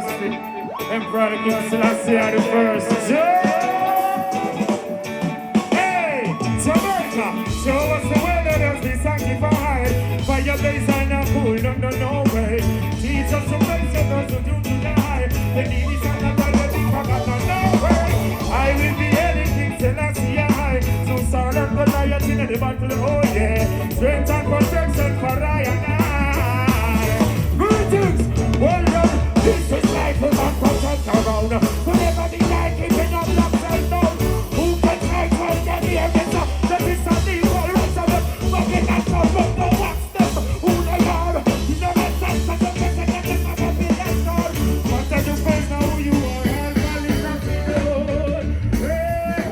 Majesty, Emperor King Selassie the first. Hey, Jamaica, show us the way that us be sanctified. Fire blaze and a cool, no way. Teach us to praise and those who do deny. The need is not that will be forgotten, no way. I will be heading King Selassie. So silent Goliath in the battle, oh yeah. Strength and protection for I and I. Greetings, well done. This is life with a protect around. Whenever the guy keeping up locks and down. Who can try to get the evidence? That is a legal rest of them. Fucking that sound, but no wax them. Who they are? You never touch such a person that is not a billion dollars. But then you face now who you are. Everybody's not good. Hey.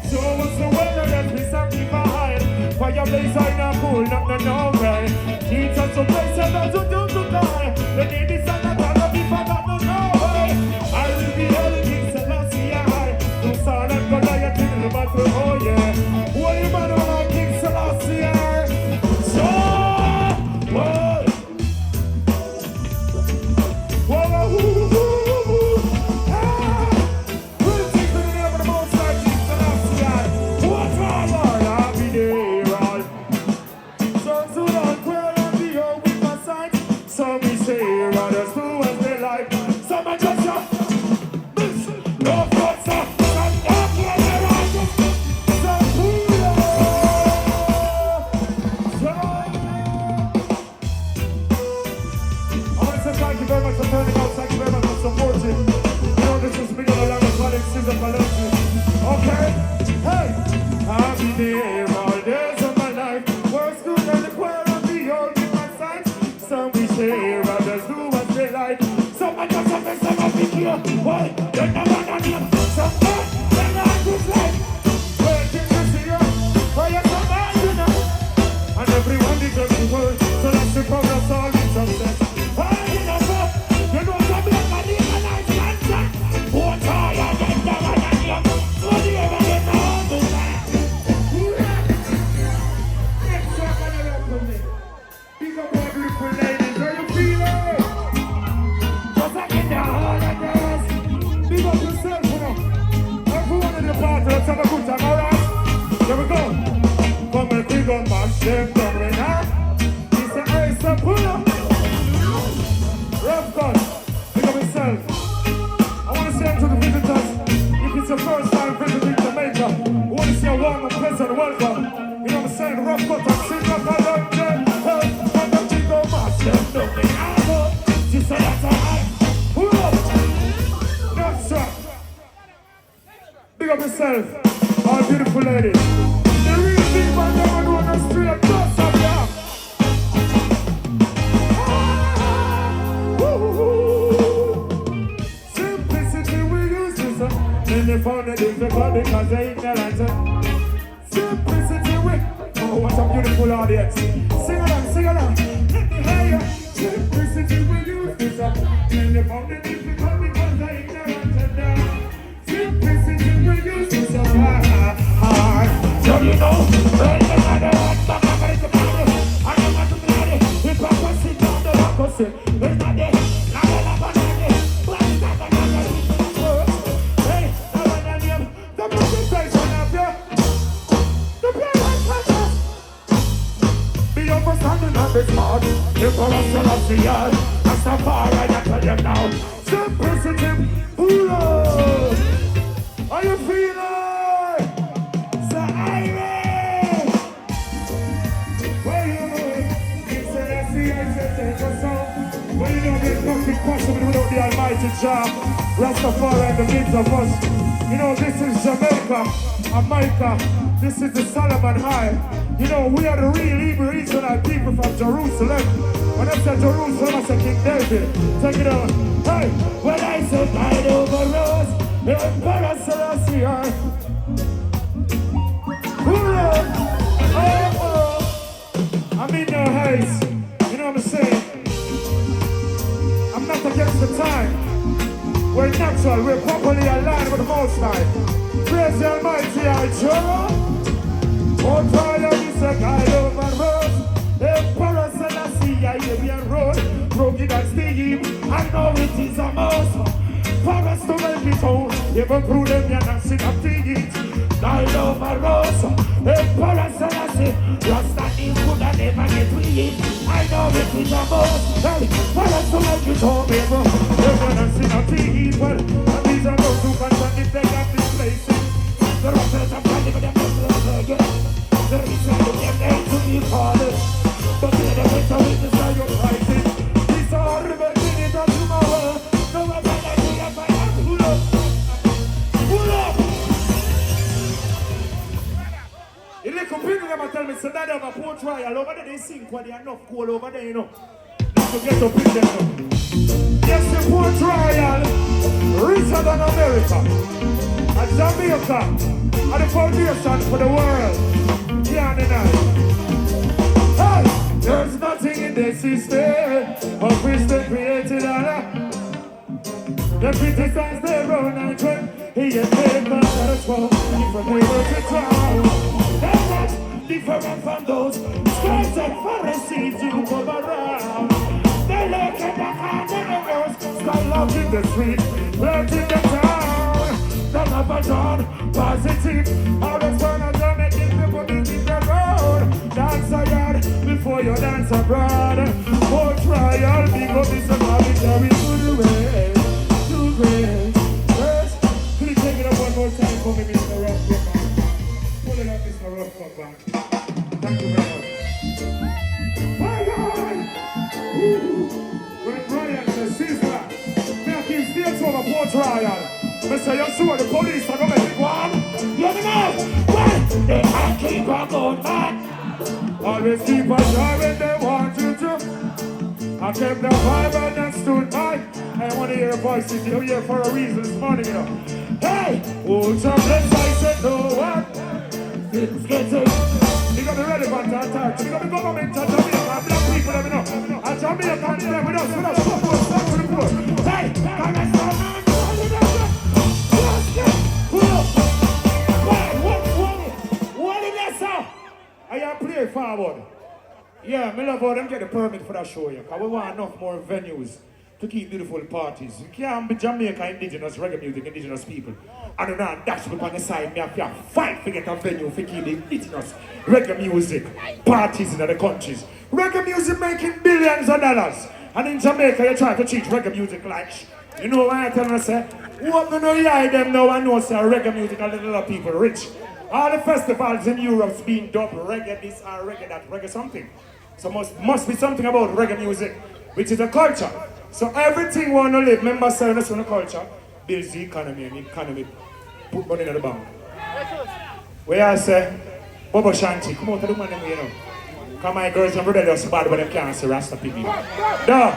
So what's the weather that we sanctified? Fire blaze on a pool, no way. Teach us to place and not to do to die. The need is not that will be forgotten, no way. I will be held King Selassie. No son and Goliath in the battle, oh yeah. What you man on King Selassie? So, whoa. Whoa, we'll take the name of the most like King Selassie. What's wrong, I'll be there, all. So don't queer on the earth with my sight. Some we say, others do as they like. Some are just no thoughts, some dark when they're out. Some cooler. I want to say thank you very much for turning out. Thank you very much for supporting. You know, this is bigger than the colleague, Sizzla Kalonji. Okay? Hey! I'll be there all days of my life. Worst good and the choir of the old in my sight. Some we share, others do what they like. Some are just a mess of a video. Why? You're not one on you. Some bad, they're not good life. Waiting to see you. Why you're so bad, you know? And everyone deserves the world. So that's the progress all in success. Why you know what? You know some like a legalized cancer. What's higher than the one on you? So do you ever get all the time? Next track on the left of me. Big up all beautiful ladies. How you feeling? Just like in the holidays. Big up yourself, you know. Everyone in the party, let's have a good time, alright? Here we go. Come and big up mash them down right now. It's an ice and pull up. Rough gun. Big up yourself. I want to say to the visitors, if it's your first time visiting Jamaica, I want to say a warm and pleasant welcome. You know what I'm saying? Rough cut and Sizzla Kalonji. Hey, come and big up mash them down right now. She said that's alright. Pull up. Next track. Big up yourself, all beautiful ladies. The real big man never know the street, just up there. Simplicity we use this, and they found it difficult because they ignorant. Simplicity we, oh what a beautiful audience. Sing along, let me hear you. Simplicity we use this, and they found it difficult because they ignorant. Simplicity we use this, so don't you know? When the mother and back up at the body, I don't want to bloody. If I was sit down the back of it, it's not there. Now I love another. But it's not another. Hey, now when I name the presentation of you, the parents have us. Be understanding of this heart. The corruption of the earth. That's the far right I tell you now. Simplicity, pull up. Are you feeling? Well, you know there's nothing possible without the Almighty Jah, Rastafari and the means of us. You know this is Jamaica, America. This is the Solomon High. You know we are the real Hebrew Israelite people from Jerusalem. When I say Jerusalem, I say King David. Take it on. Hey, when I say tide over rose, the Emperor Selassie. Oh, I'm in no haste. You know what I'm saying? I'm not against the time. We're natural, we're properly aligned with the Most High. Praise the Almighty, I Jehovah. Oh, Troya is a guide over road. Emperor Selassie, I hear we are road. Broken and steam, I know it is a must. it out. Even through them, you're not sing up to it. I love a rose, Emperor Selassie. Rasta is good and never get to it. I know it is a boss. Hey, I like to like it all, baby. You're not sing up to it. Well, and these are those who can if they got this place. The rockers are trying to get them to the there is no name to be called. But the better way to sell your prices. These are the beginning of tomorrow. No matter what we have, I have pull up. Pull up. In the computer, they tell me, so that have a poor trial over there, they sing when they are enough coal over there, you know. To get up in them. Yes, the poor trial, richer than America. And Jamaica are the foundation for the world. Yeah, hey, there's nothing in the system of Christian created Allah. They criticize their own and trend. He is made by the swamp. Different neighbors to town. They're not different from those scribes and Pharisees who come around. They look at the hand of the rose, style out in the street, left in the town. They have a dawn, positive. All the fun of them making people in the road. Dance a yard before you dance abroad. For trial, big up is a voluntary to the way. To grace. First, could you take it up one more time for me, Mr. Rough? Pull it up, Mr. Rough, back. Thank you very much. Fire on! When Brian says, Sizzla, now keep still to the poor trial. Mr. You sure the police are gonna make one? You know, when they can't keep on going mad. Always keep on driving, they want you to. I kept the vibe and then stood by. I want to hear a voice, you're here for a reason this morning, you know. Hey, who's a bless? I said no one. Things getting. You got the relevant attack. You got the government of Jamaica, black people, you know. And Jamaica, them with us, stop to the poor. Hey, come and stop. What is that song? I am play forward. Yeah, me love how them get the permit for that show, yeah. Because we want enough more venues to keep beautiful parties. You can't be Jamaica indigenous reggae music, indigenous people. And then I dash up on the side, me have to fight to get a venue for keep the indigenous reggae music parties in the countries. Reggae music making billions of dollars. And in Jamaica, you try to treat reggae music like you know why I tell them, say, what do you hear them now and know, say, reggae music and little people rich. All the festivals in Europe's being dubbed reggae this or reggae that, reggae something. So must be something about reggae music, which is a culture. So everything we want to live, members say this on the culture, builds the economy, and the economy put money in the bank. Where I say, Bobo Shanti, come out to the man, you know. Because my girls and brothers are so bad, but they can't see Rasta people. Duh.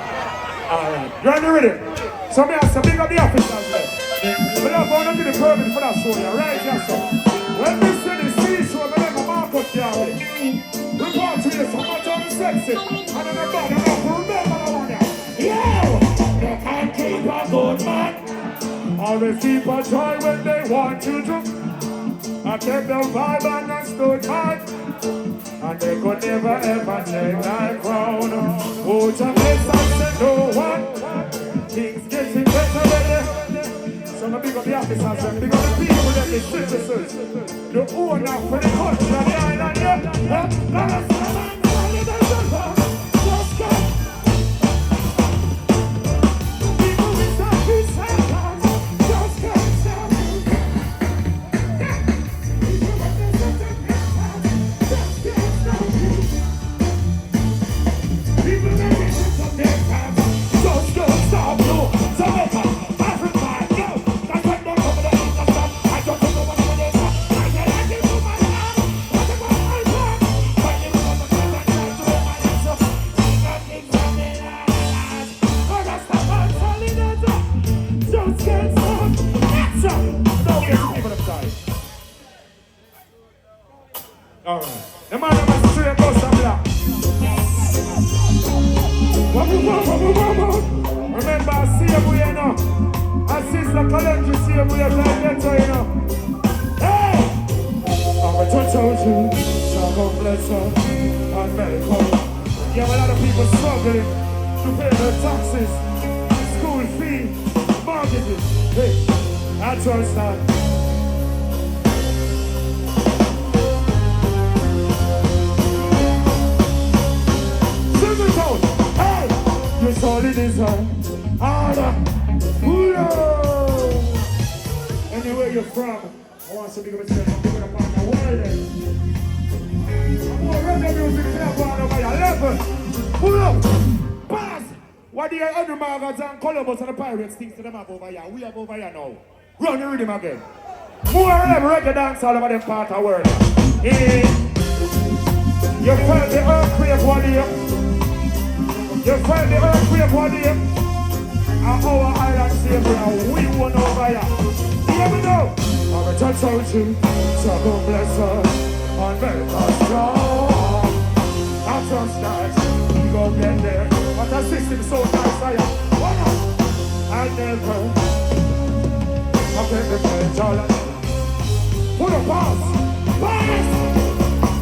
Alright, you're on the rhythm. So me have to big up the officers there. We don't want to do the permit for that show, yeah, right, yeah, so. When we see the sea show, we never mark up there already. Report to you, so much on the sexy. And then the bad enough to remember the one there. Yeah! They can't keep a good man. Always keep a joy when they want you to. I kept the vibe and I stood high. And they could never ever take my crown. Oh, Jamaica, I said no one. Things getting better with it. So I big up the officers and big up the people and the citizens. The owner for the country and the island, yeah. Just go. People with some peace and love. Just can't stop. All right. The man of my straight goes to black. Remember, I see you, you know. I Sizzla Kalonji, see you, you know. You know. Hey! I'm a touch so God bless her, and medical. You have a lot of people struggling to pay their taxes, school fee, mortgages. Hey. Natural style. Sing it out. Hey, you solid deserve. Harder. Anywhere you're from, I want to be able to say something about the world. I'm more reggae music here going over your level. Pull up. Pass. What do you other maggots and Columbus and the Pirates think to them have over here? We have over here now. Run the rhythm again. More of them reggae dance all over them part of the world. You felt the earthquake one day. You felt the earthquake one day. And our island savior now, we won over here. Here we go. I'm a touch out you, so go bless her. On America strong. I'm just nice. We go get there. But the system so nice, I am. What up? I never. I can't get all of it. Put a pass. Pass.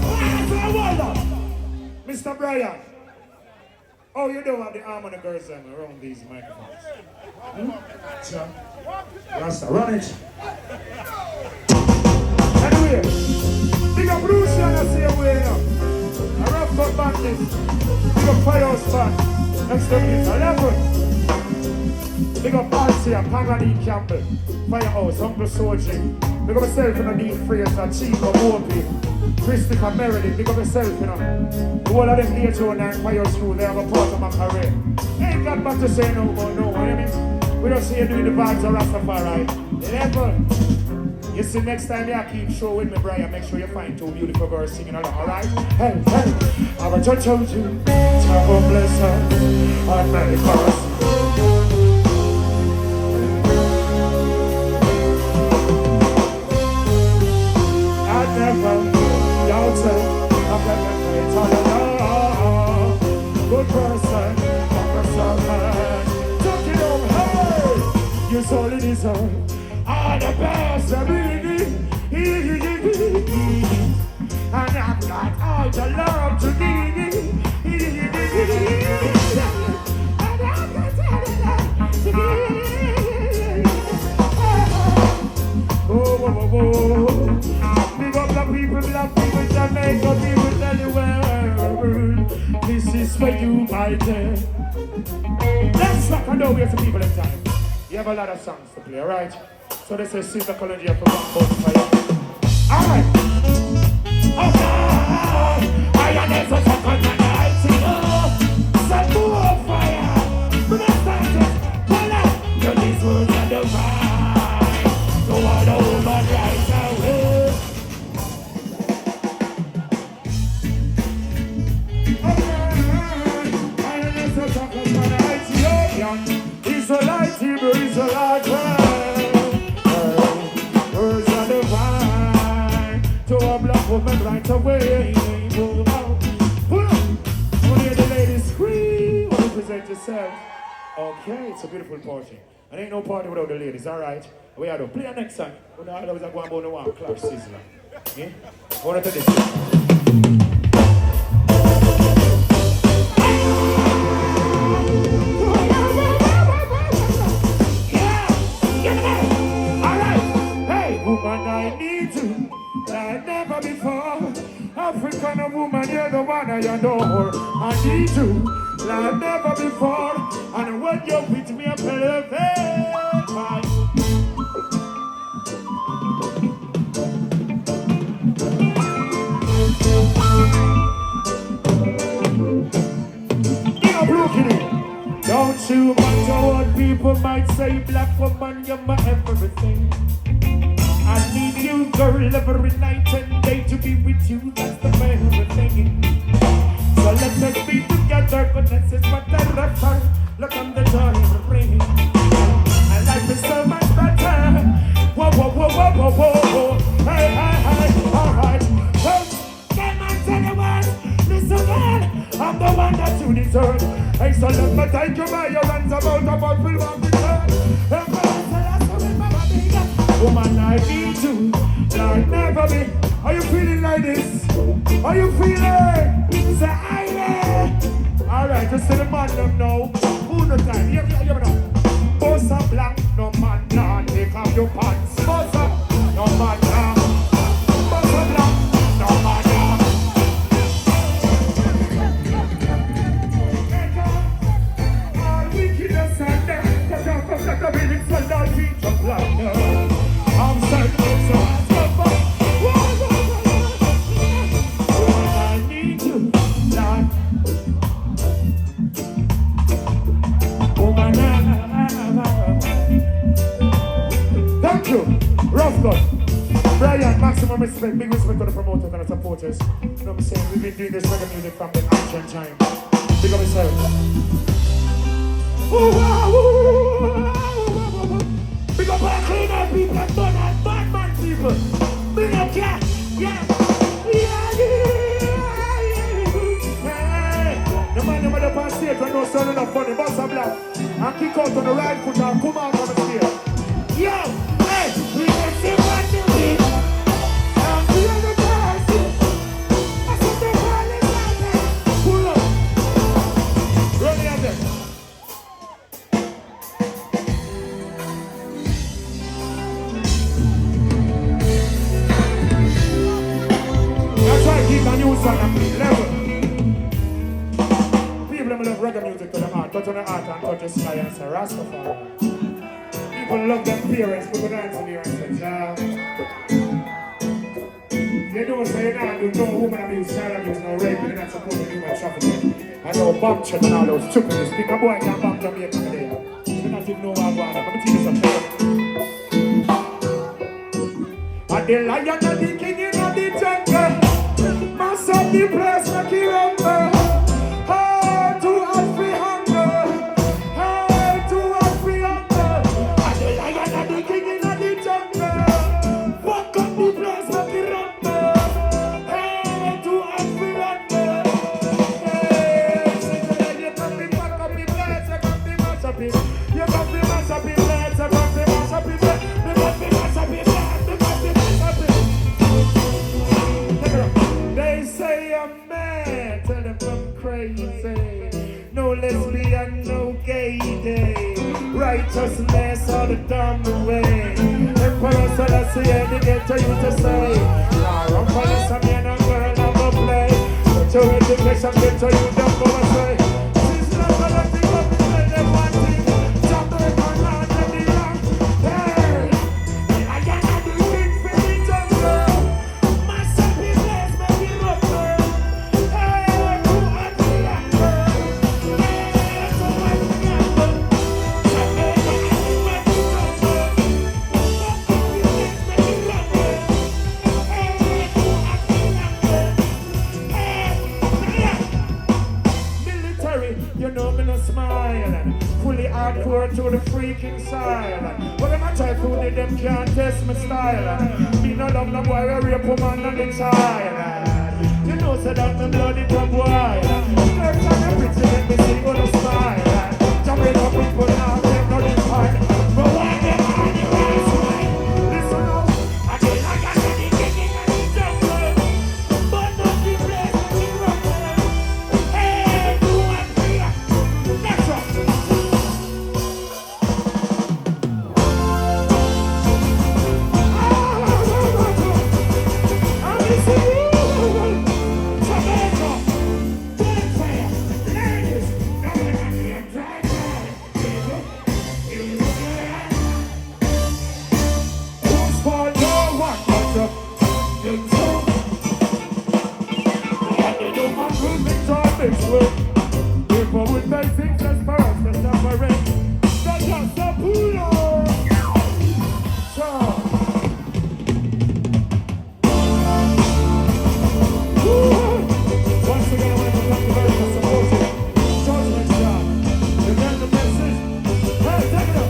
Pass. Hold up. Mr. Brian. Oh, you don't have the arm on the girls around these microphones. Sure. Rasta, run it. Anyway, big up Lucy and I see a way now. A rough cut bandit. Big up Firehouse Band. Next up is 11. Big up Patsy and Pangani Campbell. Firehouse, Uncle Soji. Big up myself in a deep phrase and Chico Mopi. Christopher Meredith, big up yourself, you know. The whole of them H09 Fire School, they have a part of my career. Ain't got much to say no more, no, what do you mean? We don't see you doing the vibes of Rastafari. Level. You see, next time you keep show with me, Brian, make sure you find two beautiful girls singing along, alright? Hey, hey, I'm a judge of you, Chavo bless her, and many chorus. I never doubted, I'm never good person, talk it over, hey, you solid deserve. All the best of me, and I've got all the love to give, and I've got all the love to give. Oh, oh, oh, oh. Big up the people, black people, Jamaica people, tell the world, this is for you, my dear. Let's rock and over to people in time. You have a lot of songs to play, alright? So this is Sizzla Kalonji from Fire. Alright. Okay. I am there to talk on the night. Some more fire. But that's not just voila. Yo, these words are the vibe. So all the woman right away. Okay. I am there to talk on the night. It's a light, it's a light. To a black woman right away. Pull up. Only the ladies scream. Want to present yourself? Okay, it's a beautiful party. And ain't no party without the ladies, alright? We are to play our next song. When I was going to one clash Sizzla. Yeah? What are this? Woman, I need you like never before. African woman, you're the one I adore. I need you like never before. And when you're with me, I'm perfect. Don't you matter what people might say, black woman, you're my everything. I need you, girl, every night and day to be with you. That's the favorite thing. So let us be together, but this is what I refer. Look on the joy of the ring. And life is so much better. Whoa, whoa, whoa, whoa, whoa, whoa, whoa. Hey, hey, hey, alright. Come on, tell the world. Listen, man, I'm the one that you deserve. Hey, so let me take you by your hands about will want to turn. Woman, I need you like never be. Are you feeling like this? Are you feeling? Say, aye. Alright, just say the man them now. Who no time? You know. Boss a black, no man, nah, take a your pants. Buzz up, no matter. Buzz up, no matter. All wickedness and death, cause I'm from the building, so don't teach a plan. I'm certain, so I stop up. I need you, Lord. Thank you, Rough God. Brian, maximum respect, big respect to the promoters and the supporters. You know what I'm saying? We've been doing this reggae music from the ancient time. Big up yourself. Big up our cleaner people and done and bad man people. Big up, yeah, yeah. The man them up on stage when no sound enough funny, bust a black and kick out on the right foot and come out on the stage. Yo, hey, we can see what you did. And we are the person. I said the ball is out there. Pull up. Run the other. That's why I keep the new song at level. People love reggae music to the heart, touch on the heart and touch the sky and say Rastafari. People love their parents, people dance in here and say, nah. They don't say, nah, there's no woman abuse, child abuse, no rape, you're not supposed to do my trafficking. I know bomb check and all those stupidnness. Pick a boy can't bomb Jamaica today. You not even know what I'm going to. Let me tell you something. And the lion and the king in the jungle, mass up the place like he rumble. No lesbian, no gay day. Righteousness all the dumb way. Emperor Selassie, they get to you to say, nah, I'm calling some man and girl never play. But your education get to you, don't go and say. Sizzla Kalonji, come to them one thing. Jamaican land and the young. Hey, I cannot do things for the jungle. Mass up his legs, make it up, girl. Hey, who are the young girl? You know me no smile, fully hardcore to the freaking side. But them a try to do them can't test my style. Me no love no boy, a rape woman and the child. You know say that me bloody top boy. First time you pretty let me see on the smile. Jamaica people now take no this hard. But why them on the right side? Listen now, I feel like I got the kicking and the jungle. But not the place that we rumble. Hey, do one free. Next one. I'm missing you. Jamaica. Bonfire. Ladies. Everybody try. Who's for no one but up the two? And you know my good mix on mix with. People with their things as far as the separate. That's just the pool. So. Once again, I want to thank you very much for supporting Judgment Job. You get the message? Hey, take it up.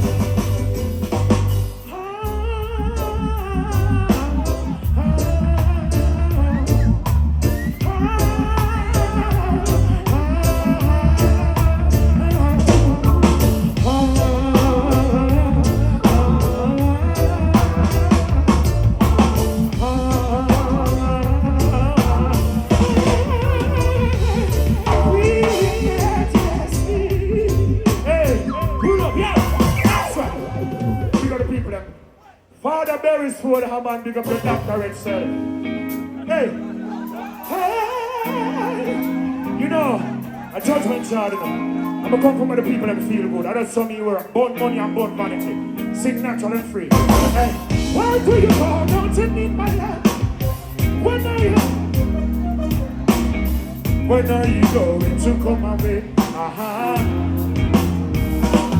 Hey, pull up, yeah. That's right. We got the people them. Father Beresford, Haman, big up your doctorate, sir. Hey. Hey. You know, a judgment child, you know. I'm going to come from the people that feel good. I don't saw me work. Born money and born vanity. Sing natural and free. Hey. Why do you go? Don't you need my love? When are you going to come my way? Aha.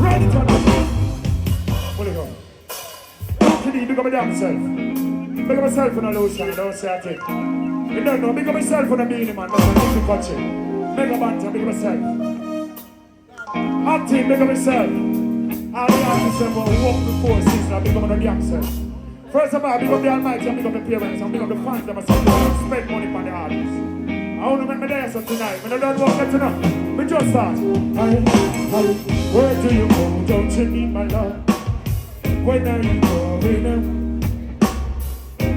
Ready to go. Where you go? Big up my damn self. Big up myself on a lotion, don't say a thing. You don't know, big up myself on a beanie man, don't want to touch it. Big up banter, big up myself. Acting, big up myself. All the artists ever walk before Sizzla, big up on the damn self. First of all, big up the Almighty and big up the parents and big up the fans that must spend money on the artists. I want to make my dance up tonight, but I don't want that tonight. We just start. Where do you go? Don't you need my love? When are you going?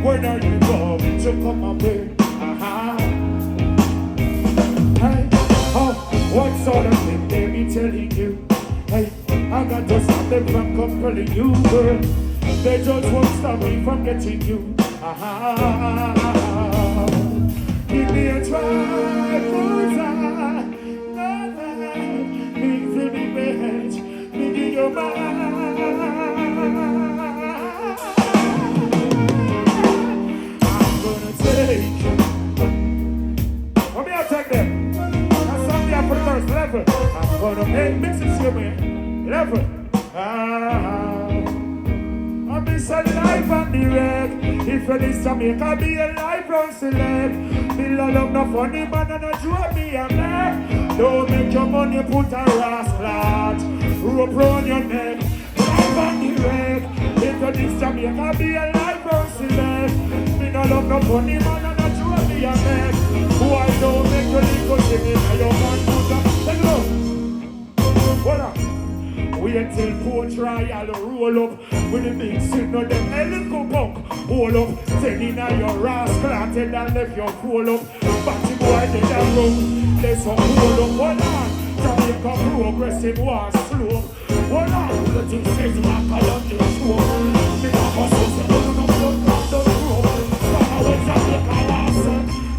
When are you going to come my way? Aha. Hey, oh, what sort of thing they be telling you? Hey, I got to stop them from compelling you, girl. They just won't stop me from getting you. Aha. Give me a try, cause I need to be rich. Give me your mind. Level. I'm gonna make mixes here, man. Level. I'll be so live on Direc. If you're this Jamaican, be a live round select. Bill along no funny man and a joke me a man. Don't make your money put a rascal. Rope round your neck. Live on Direc. If you're this Jamaican, be a live round select. Bill along no funny man and a joke me a man. Why don't make your little singing and your man put a. Let's go. What up? Wait till poor trial roll up with the big signal, them helical punk. Hold up, send in your rascal and tell them left your cool up. Batty boy did that room, let's hold up. Hold on, Jamaica progressive war slow. Hold on, the thing says Sizzla Kalonji show. Me not go so say, no, don't grow. From our Jamaica last,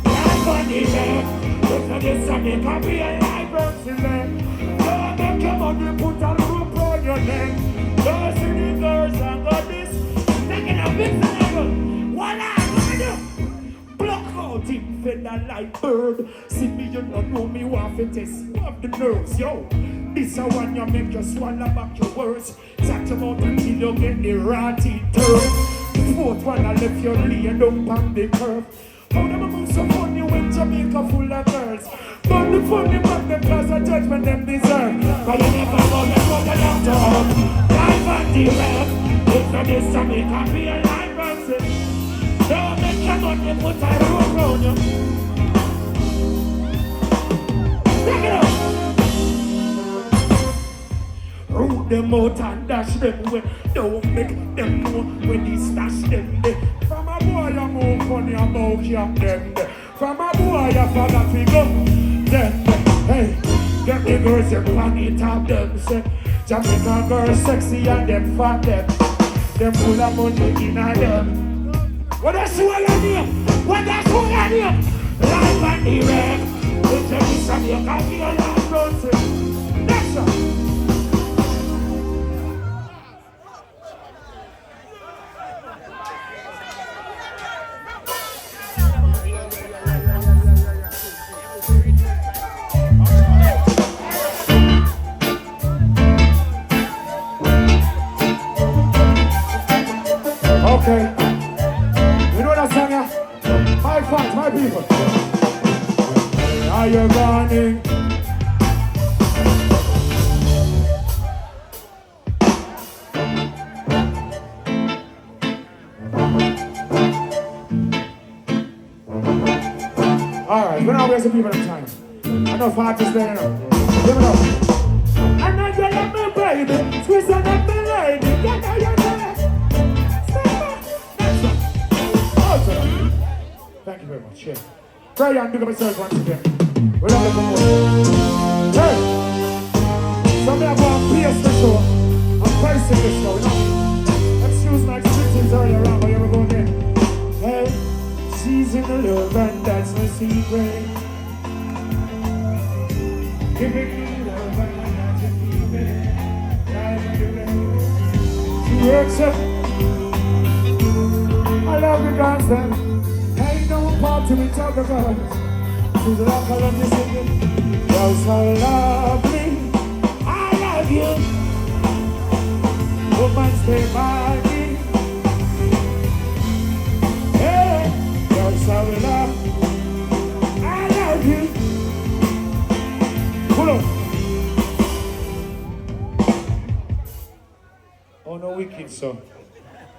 life on the left. If you get Jamaica, be a life on the left. Don't make your money put a rope on your neck. Don't see the girls and got this. Taking a big level. What I'm gonna do? Block out him, feather like bird. See me, you don't know me, want to test you have the nerves, yo. This a one you make you swallow back your words. Chat them out until you get the ratty turn. The fourth one I left you laying down on the curve. How them move so funny when Jamaica full of girls? But the funny man them cause a judgment them deserve. But you never know them go the long talk. Life on the rep. If you this Jamaica be a life and say, don't make your money put a rope round you. Take it up. Root them out and dash them away. Don't make them know when they stash them there. From a boy you move funny about you them there. From a boy you forgot to go them. Hey, get the girls them funny top them say. Jamaica girls sexy and them fat them. Them full of money in a them. What that's who I am? What that's who I am? Life on the rep. If you miss a you can be a life road. That's all. Okay. You know that song, yeah? My fans, my people. Are you running? Alright, we're not wasting people time. I know artists there now. Give it up. I know you love me, baby. Squeeze on up me, lady. You know you love me. Thank you very much. Yeah. Try and pick up yourself once again. We're not looking more. Hey! Somebody have one PS the show. I'm pricing the show, you know. Excuse my expressions, secret. Giving you love and I got to keep it. She works up. I love you guys then. Ain't no party without the girls. Sizzla Kalonji singing. You're so lovely. I love you. Woman, stay by me. Hey, you're so lovely. I love you. Pull up. Oh no, wicked so.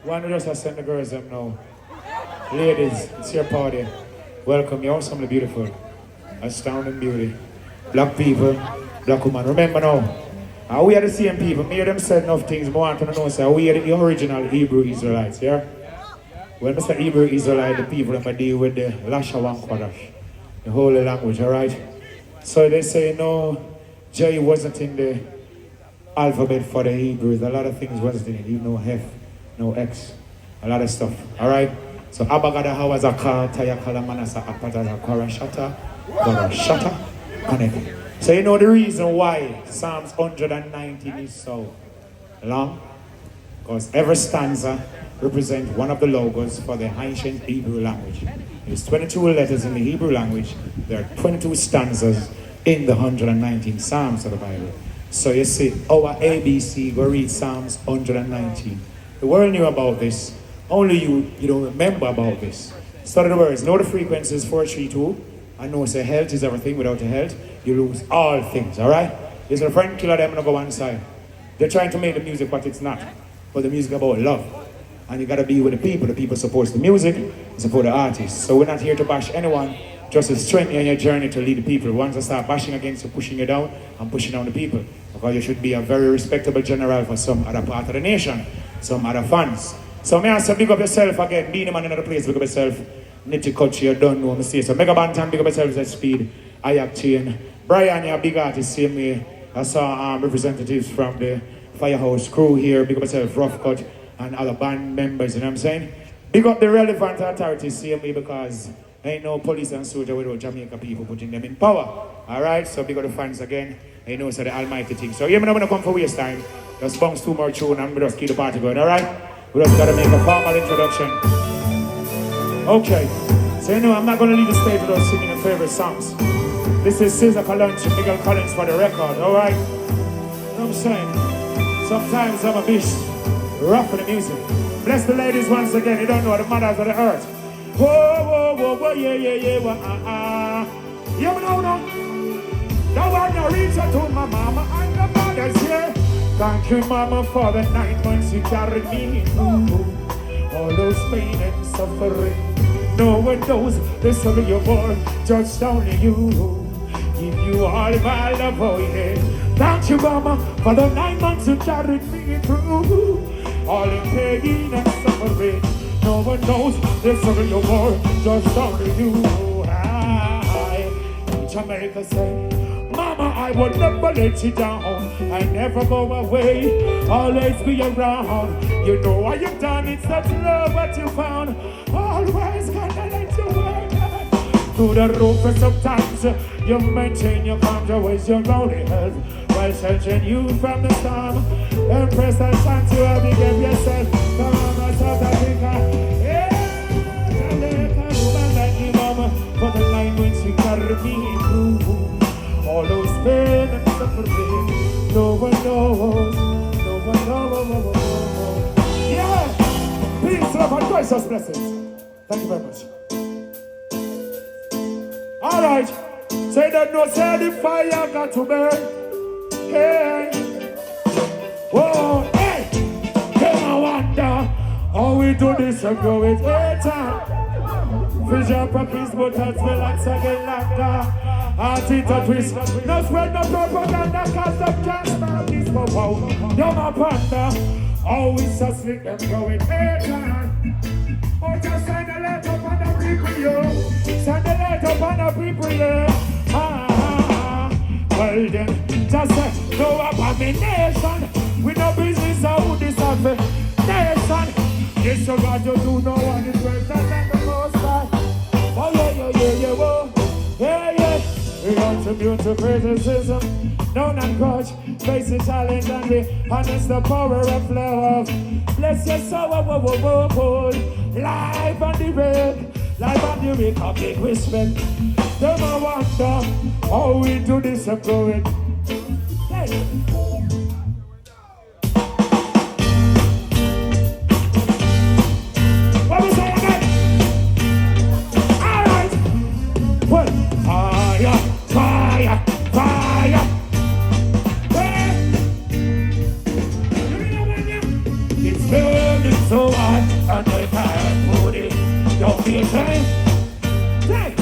One of us send the girls them now. Ladies, it's your party. Welcome, you're awesomely beautiful. Astounding beauty. Black people, black woman. Remember now, we are the same people. Me and them said enough things, but I want to know, so we are the original Hebrew Israelites, yeah? When we say Hebrew Israelite, the people that deal with the Lasha Wan Kodash, the holy language, alright? So they say, no, J wasn't in the alphabet for the Hebrews. A lot of things wasn't in it. You know, F, no X, a lot of stuff, alright? So Abagada Hawazaka, Tayakala Manasa Apata Korashata, Korashata, Connect. So you know the reason why Psalms 119 is so long? Because every stanza represents one of the logos for the ancient Hebrew language. There's 22 letters in the Hebrew language. There are 22 stanzas in the 119 Psalms of the Bible. So you see, our ABC, go read Psalms 119. The world knew about this. Only you don't remember about this. Study the words. Know the frequencies 432. I know say health is everything. Without the health, you lose all things. Alright? There's a friend killer them and go one side. They're trying to make the music what it's not. But the music about love. And you gotta be with the people. The people support the music, support the artists. So we're not here to bash anyone, just to strengthen you in your journey to lead the people. Once I start bashing against you, pushing you down, I'm pushing down the people. Because you should be a very respectable general for some other part of the nation, some other fans. So may I say big up yourself again, being a man in another place, big up yourself. Nitty culture, you don't know me say. So Mega Bantam, big up yourself at speed. Ayak Chain. Brian, you're a big artist, same way. I saw representatives from the Firehouse crew here, big up yourself, Rough Cut, and other band members, you know what I'm saying? Big up the relevant authorities, same way, because ain't no police and soldier without Jamaica people putting them in power. Alright, so big up the fans again. I know it's the almighty thing. So, yeah, I'm not going to come for waste time. Just bounce 2 more tunes and we just keep the party going, alright? We just got to make a formal introduction. Okay, so you know, I'm not going to leave the stage without singing your favorite songs. This is Sizzla Kalonji, Miguel Collins for the record, alright? You know what I'm saying? Sometimes I'm a bitch, rough for the music. Bless the ladies once again, you don't know the mothers of the earth. Whoa, whoa, whoa, whoa, yeah, yeah, yeah, whoa, You know, now I know reach out to my mama and the mothers, yeah. Thank you, mama, for the 9 months you carried me through. All those pain and suffering. No one knows the story you bore, just only you. Give you all my love, oh yeah. Thank you, mama, for the 9 months you carried me through. All in pain and suffering. No one knows the story you bore, just only you. Jamaica say, mama, I will never let you down. I never go away, always be around. You know what you've done, it's such love what you found. Always gonna let you work through the roof, and sometimes you maintain your calm, always your only help while sheltering you from the storm. Empress and chance you have to give yourself. Come on, South Africa. Yeah, Jamaica, woman like you, mama, for the 9 months you carry me through. All those pain and suffering, no one knows, no one knows. Yeah! Peace, love, and gracious blessings. Thank you very much. Alright, say that no say the fire got to burn. Hey! Whoa, hey! Can I wonder how we do this and go it later? Fish up a piece, but that's me like second laughter. Heart it a twist. No spread no propaganda, cause them can't stop this for you're my partner. Always just slick them going later. Oh, just send a letter upon the people, yo. Send a letter upon the people, yo. Well then, just say, no abomination. We no business out this of the nation. Yes, you got to do no one is greater than the most high. Oh, yeah, yeah, yeah, yeah, whoa. immune to criticism. No non-grudge, face the challenge and we harness the power of love. Bless your soul, life on the red, life on the red, a big respect. Them I wonder how we do this and go it. Hey. What we say again? All right. Well, fire, fire, fire. It's burning so hot and I can't put it. Don't be ashamed. Take.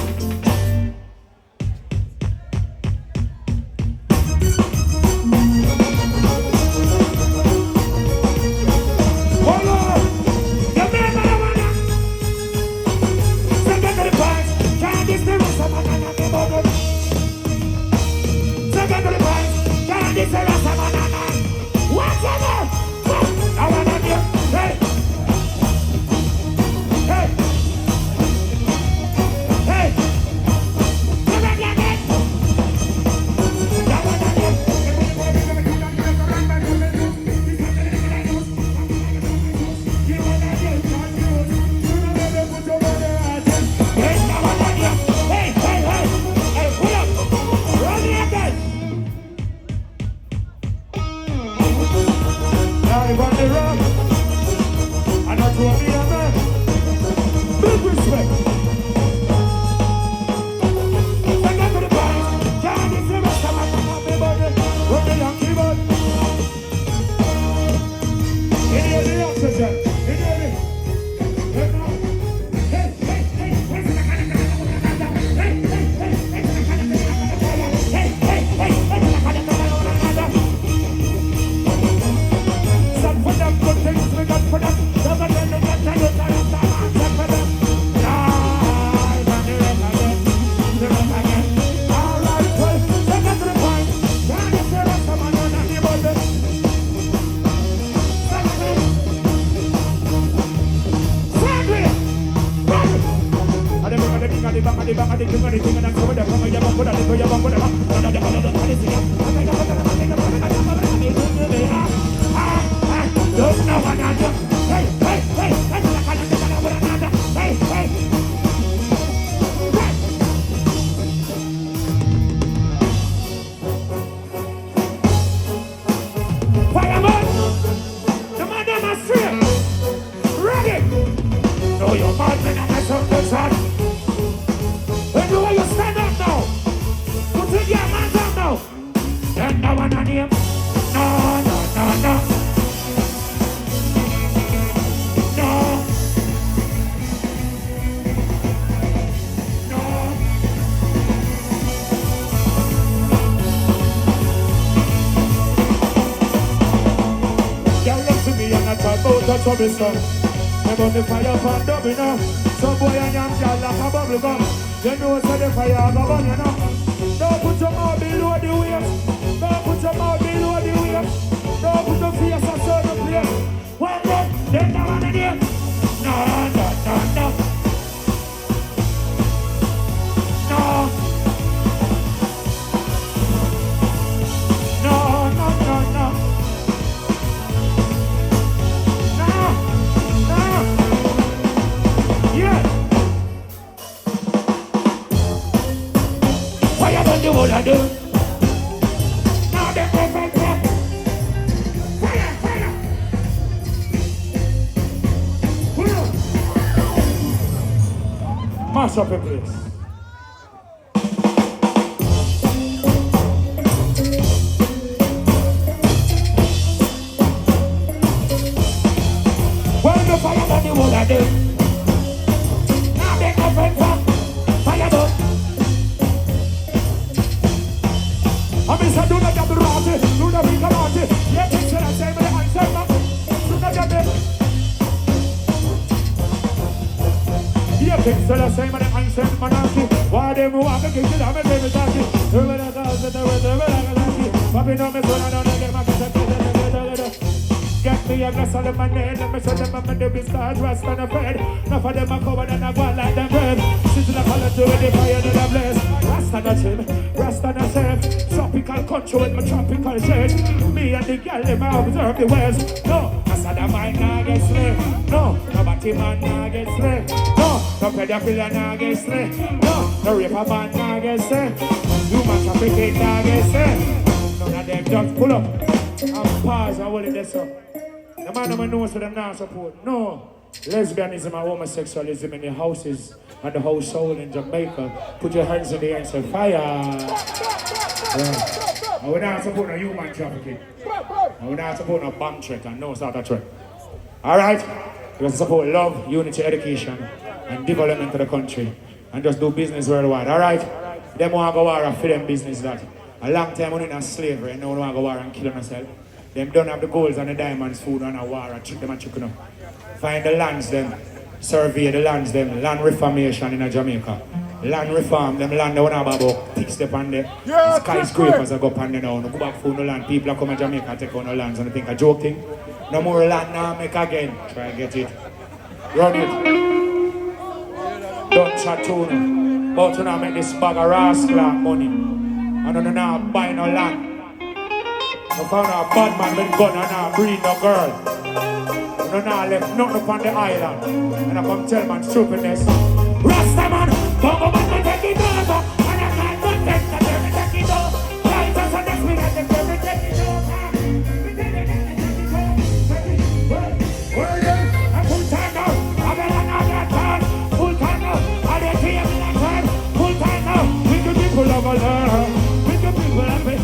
trouble some. About the fire for domino. Some boy and young girl like a bubble gum. You know say the fire go burn, you know. Don't put your mouth below the waist. Don't put your mouth below the waist. Don't put your face on certain place. One day, then the one again. No, no, no, no. No. No, no, no, no. No, no. Yeah. What you gonna do, what I do? Now they open up. Fire, fire. Pull up. Mash up the place. Fire on the wall I do. Now they open up. Fire up. I miss a do not get the rotty. Do not be karate. Yeah, it's the same with the answer. Do not get it. Yeah, it's the same with the answer. Manaki. Why they move up and kick it up and they talk it. Who will I cause it? Who will I cause it? Papi no me suena, no me get my Get me a glass of lemonade, let me show them I'm the stars, rest on the bed. Enough of them are covered and I go like them bread. Sizzla Kalonji with the fire to the blaze. Rest on the trim, rest on the safe. Tropical country with my tropical shades. Me and the girl, them I observe the ways. No, I said the mind now get slave. No, nobody man now get slave. No pedophile now get slave. No raper man now get slave. Human trafficking now get slave. None of them just pull up and pause and hold it this up. The man who knows for them now support. No. Lesbianism and homosexualism in the houses and the household in Jamaica. Put your hands in the air and say fire. Yeah. And we're not supporting a human trafficking. And we're not supporting a bomb threat and no sort of threat. Alright? We support love, unity, education, and development of the country. And just do business worldwide. Alright? Them want to go war and for them business that. A long time we in slavery and now we want to go war and kill themselves. Them don't have the golds and the diamonds, food and a war and trick them and chicken up. Find the lands them, survey the lands them, land reformation in Jamaica. Land reform, them land they want to have about pick step on the skyscrapers that go up on the now. No go back for no land, people are come to Jamaica take on the lands and they think a joke thing. No more land now, make again. Try and get it. Run it. Don't chat to no. But to now make this bag of rascal money. And don't now buy no land. I found a bad man with gun and now breed no girl. No now left nothing upon the island. And I come tell man stupidness. Rasta man, Bongo man take it over. And I can't protect that every take it over. Right us and next week I take every take it over. Well then, I'm full time now. I'm in another town. Full time now. I'm in here in that time. Full time now. We the people of Allah. We the people of it.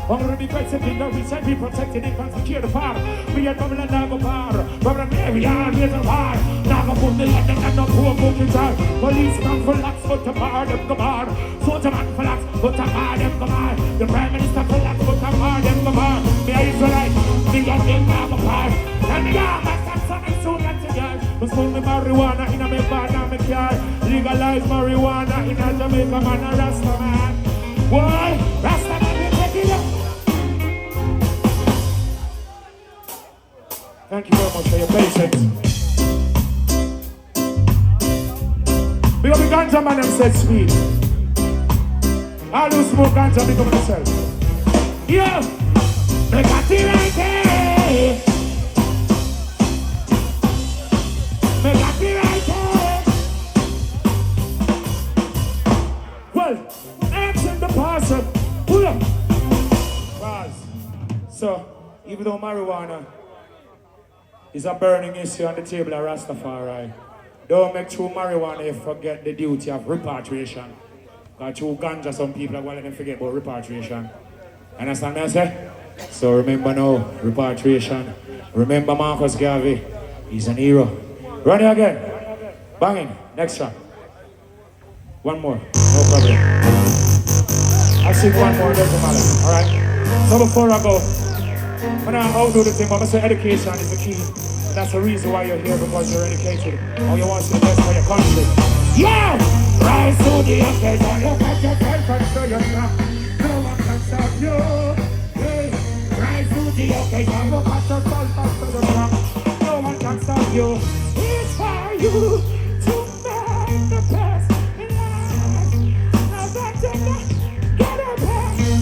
Already protected, no, we said we protected it from secure the fire. We had Babylon and Nago Power. Babylon, we are here to fire. Nago put the land and no poor booking time. Police man for lax, but to bar them go bar. Soldier man for lax, but to bar them go bar. The Prime Minister for lax, but to bar them go bar. Me are Israelite, me and them Nago Power. And me are my son and soon and together. But smoke me marijuana in a me bar and me car. Legalize marijuana in a Jamaica man a Rasta man. Why? Rasta man, we take it up. Thank you very much for your patience. Big up the ganja man them said sweet. All who smoke ganja, big up yourself. Yeah! They got it right there! They got it right there! Well, answer the parcel. Pull up! Pause. So, even though marijuana is a burning issue on the table of Rastafari, don't make true marijuana you forget the duty of repatriation. Because true ganja, some people are going to forget about repatriation. Understand what I say? So remember now, repatriation. Remember Marcus Garvey, he's an hero. Run it again. Banging. Next track. One more. No problem. I'll sing one more, doesn't matter. Alright? So before I go, when I outdo the thing, I'm going to say education is the key. That's the reason why you're here, because you're educated. Or you want to the best for your country. Yeah! Rise to the occasion. Look at yourself and show yourself. No one can stop you. Hey. Rise to the occasion. Look at yourself and show yourself. No one can stop you. It's for you to make the best in life. Now that you're not, get up here.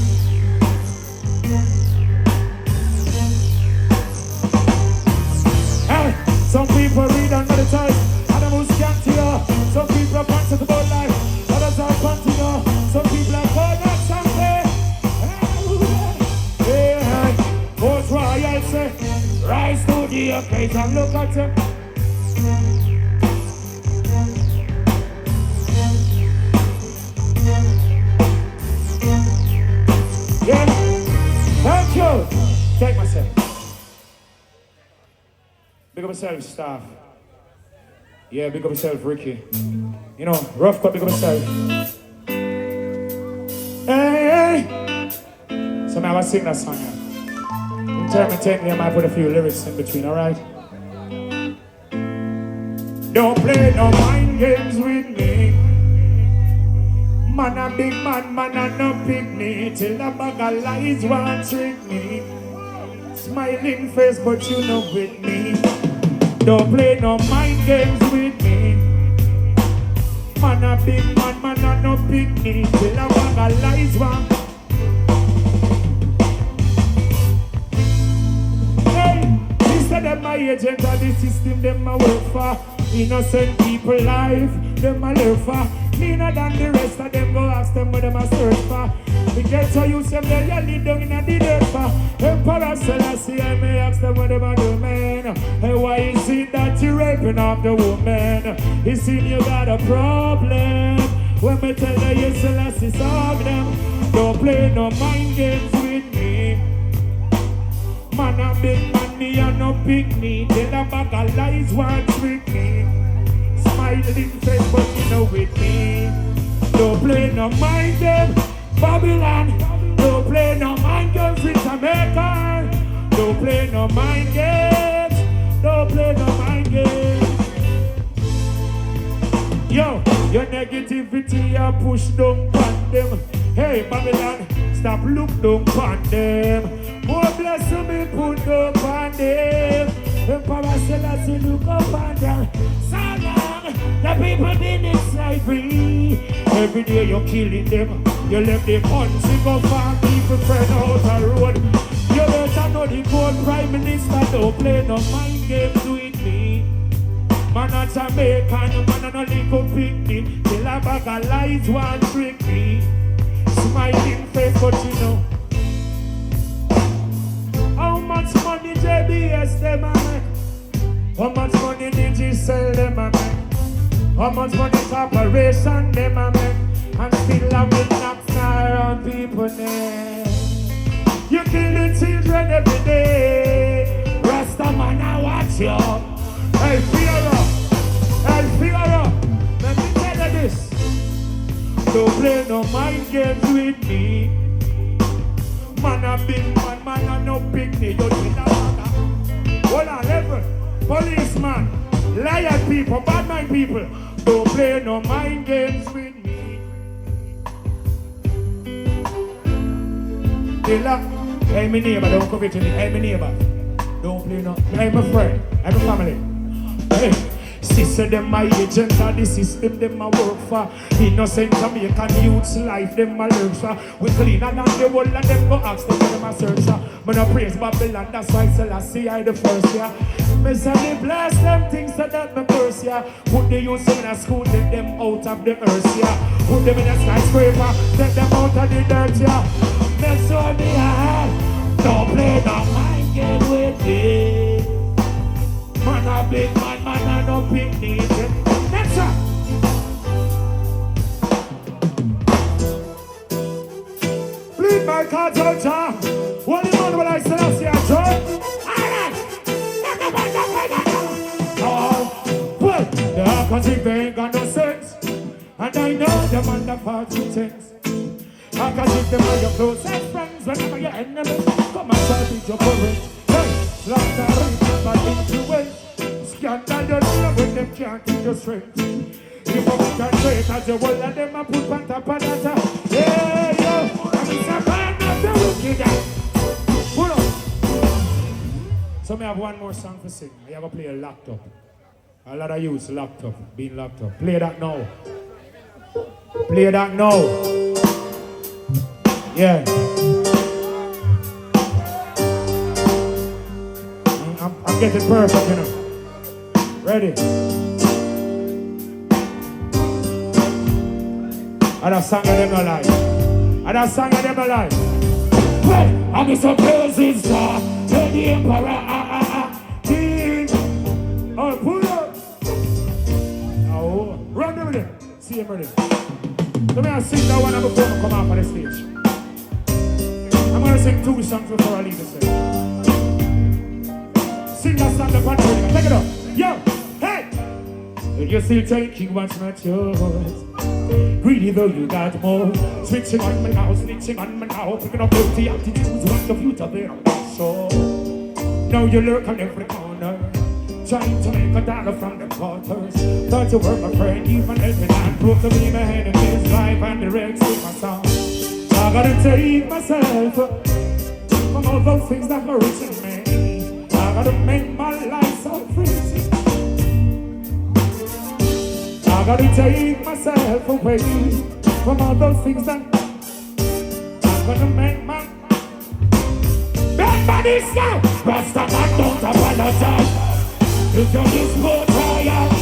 Some people read and meditate, animals can't hear. Some people are conscious about life, others are continue. Some people are called out something. Hey, Most Royal say, rise to the occasion, look at you. Yeah, thank you. Take myself. Big up yourself, staff. Yeah, big up yourself, Ricky. You know, rough cut, big up yourself. Hey, hey. So now I sing that song. Intermittently, I might put a few lyrics in between, alright? Don't play no mind games with me. Man a big man a no pick me. Till a bag of lies want trick me. Smiling face, but you know with me. Don't play no mind games with me. Man a big man, man a no picnic. Till I want a lies one. Hey, instead of my agent of the system, them a work for. Innocent people life, them a live for. Cleaner than the rest of them, go ask them what them a search for. The ghetto youth them there, you lead down in the dirt for. Emperor Selassie, I may ask them what them a do, man. Hey, why is it that you raping up the woman? You see you got a problem. When me tell you Selassie solve them. Don't play no mind games with me. Man a big man, me a no picnic. Tell a bag of lies once with me. Smiling face, but you know with me. Don't play no mind game, Babylon. Don't play no mind games with Jamaican. Don't play no mind games. Don't play no mind games. Yo, your negativity you push down on them. Hey Babylon, stop look down on them. More blessing me put down on them. Emperor Selassie look up on them. So long, the people been in slavery. Every day you're killing them. You left the country go farm people friend out the road. You better know the gold prime minister. Don't play no mind games with me. Man a Jamaican, man a no little picnic. Till a bag of lies one trick me. Smiling face, but you know. How much money JBS them a make? How much money did you sell them a make? How much money corporation them a make? And still I will knock around people neck. You kill the children every day. Rasta man I watch you. Hey, fear up. Hey, fear up. Let me tell you this. Don't play no mind games with me. Man a big man, man a no picnic. You see that? Hold on, level. Policeman, liar people, bad mind people. Don't play no mind games with me. Killer. Hey, my neighbor, don't come to me. Hey, my neighbor. Don't play no. Hey, my friend. Hey, my family. Hey, sister, them my agent of the system, them my work for. Innocent Jamaican youth's life, them my lurk for. We cleaner than the world and them go ask them, them a search for. Man I praise Babylon, that's why Selassie I the first, yeah. Me say me bless them things so that me curse, yeah. Put the youths in a school, take them out of the earth, yeah. Put them in a skyscraper, take them out of the dirt, yeah. That's what me have. Don't play no mind game with me. Man a big man, man a no picnic. Next up. Bleed my cards out, John. What do you want when I say I see a joy? Alright. Oh, well, the alcoholic they ain't got no sense. And I know them under 40 things. I can see them are your closest friends. Whenever your enemies come and try to your courage. Like the rhythm but influence. Scandal your love when them can't keep your strength. If you can wait as you will let them and put on top of that. Yeah, yo, and it's a man of the wicked. Pull up. So I have one more song to sing. I have to play a laptop. A lot of youths locked up, being locked up. Play that now. Play that now. Yeah. I'm getting perfect, you know. Ready? And a song of them alive. And a song of them alive. Well, I'm a surprising star. Tell the emperor, king. Oh, pull up. Oh, run them with him. See him ready. Let me sing that one before I come out on the stage. I'm going to sing 2 songs before I leave the stage. Sing that song up on the rhythm. Take it up. Yo, hey! If you're still taking what's not yours, greedy though you got more. Switching on me now, snitching on me now. Picking up empty attitudes, want the future there on that shore. Now you lurk on every corner, trying to make a dollar from the quarters. Thought you were my friend, even helping and prove to me my enemy's life and Direc with my song. I gotta take myself from all those things that were reaching me. gotta make my life so free. I gotta take myself away from all those things that I'm gonna make my bad body style. Rasta man, don't apologize if you're this poor trial.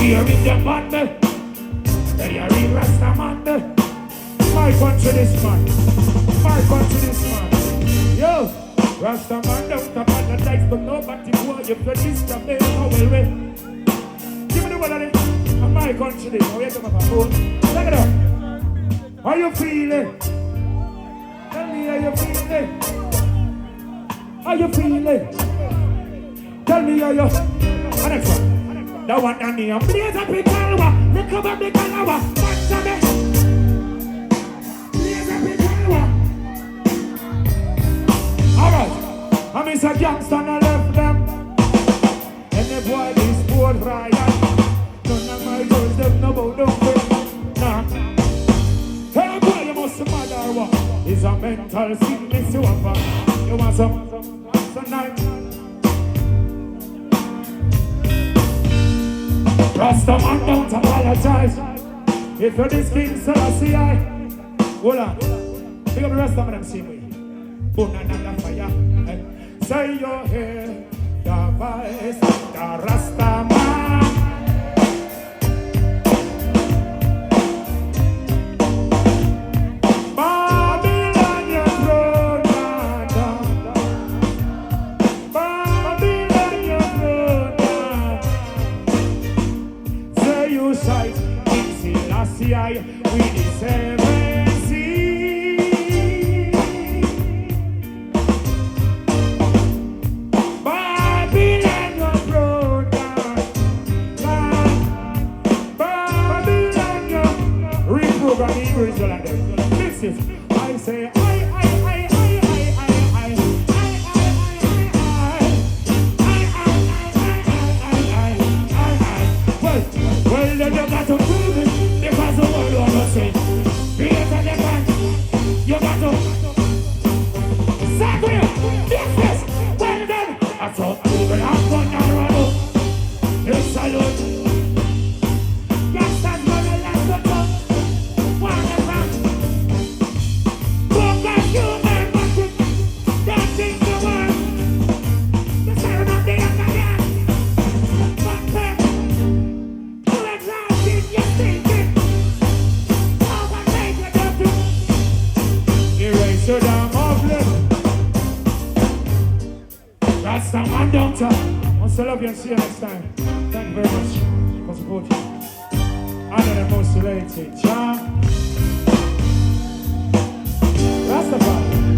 Here in the man, they are in Rasta man. My country this man, my country this man. Yo, Rasta man don't apologize to nobody who you for this Jamaica well way. Give me the word of it. And my country this. Oh, yes, I'm a phone. Check it out. How you feeling? Tell me how you feeling. How you feeling? Tell me how you. And next one. The one down here, blaze up in Calwa, look up the Calwa, what's up it? Blaze up in Calwa. Alright, I'm a gangster and I left them. And the boy is bored riot. None of my girls, them no bow down with. Nah. Hey boy, you must mad or what? It's a mental sickness you have. You want some night? Rasta man don't apologize if you're this king, so I see I. Hold on. Pick up the rest of them, see me. Burn another fire. Say you're here, the voice, the Rasta man. Babylon, you're thrown down. Babylon, you're thrown down. You sight in Sizzla with the 7 seas. Babylon you're brought down. Babylon you're reprogramming Israel and them. Listen, I say well, then you got to prove it, because the world wanna say, beat the man, you got to say this, well then, I thought people have fun and run up, they salute, youngsters gonna let the talk, one of them, book like you and Patrick, dancing the world, the sound of the young man, but then, so damn lovely. Rasta man don't talk. I still love you and see you next time. Thank you very much for supporting. I know the most related. Ciao. Rasta man.